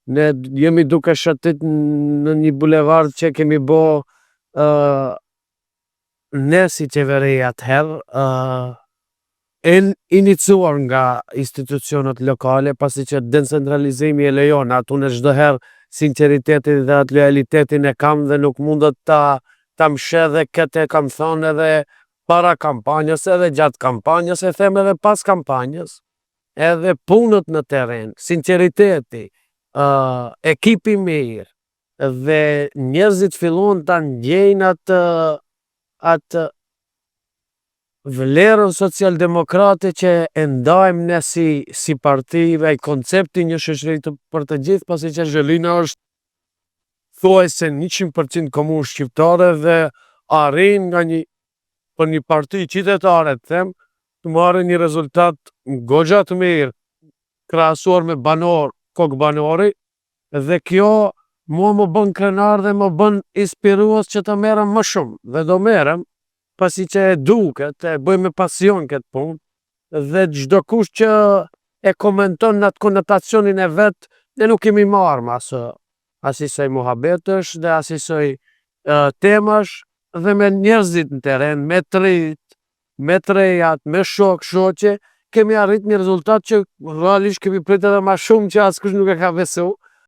Ne jemi duke shëtit në një bulevard që kemi bo ne si qeveri atëherë, iniciuar nga institucionet lokale, pasi që decentralizimi e lejon, atu në çdo herë sinceritetin dhe atë lojalitetin e kam dhe nuk mundet ta mshe dhe këtë e kam thonë edhe para kampanjës edhe gjatë kampanjës e them edhe pas kampanjës, edhe punët në teren, sinceriteti, ekipi mirë, dhe njerëzit fillon ta ndjejnë atë vlerën socialdemokrate që e ndajmë ne si parti dhe i koncepti një shoqëri për të gjithë, pasi që Zhëllina është thuajse 100% komunë shqiptare dhe arrin për një parti qytetare të them, të marrë një rezultat goxha të mirë krahasuar me kokë banori, dhe kjo mua më bën krenar dhe më bën inspirues që të merrem më shumë, dhe do merrem, pasi që e duket, e bëj me pasion këtë punë, dhe çdo kush që e komenton në atë konotacionin e vet, ne nuk kemi marrë me asisoj muhabetësh dhe asisoj temash, dhe me njerëzit në teren, me të rinjt, me të rejat, me shoqe, kemi arrit një rezultat që realisht kemi prit edhe ma shumë që askush nuk e ka besu.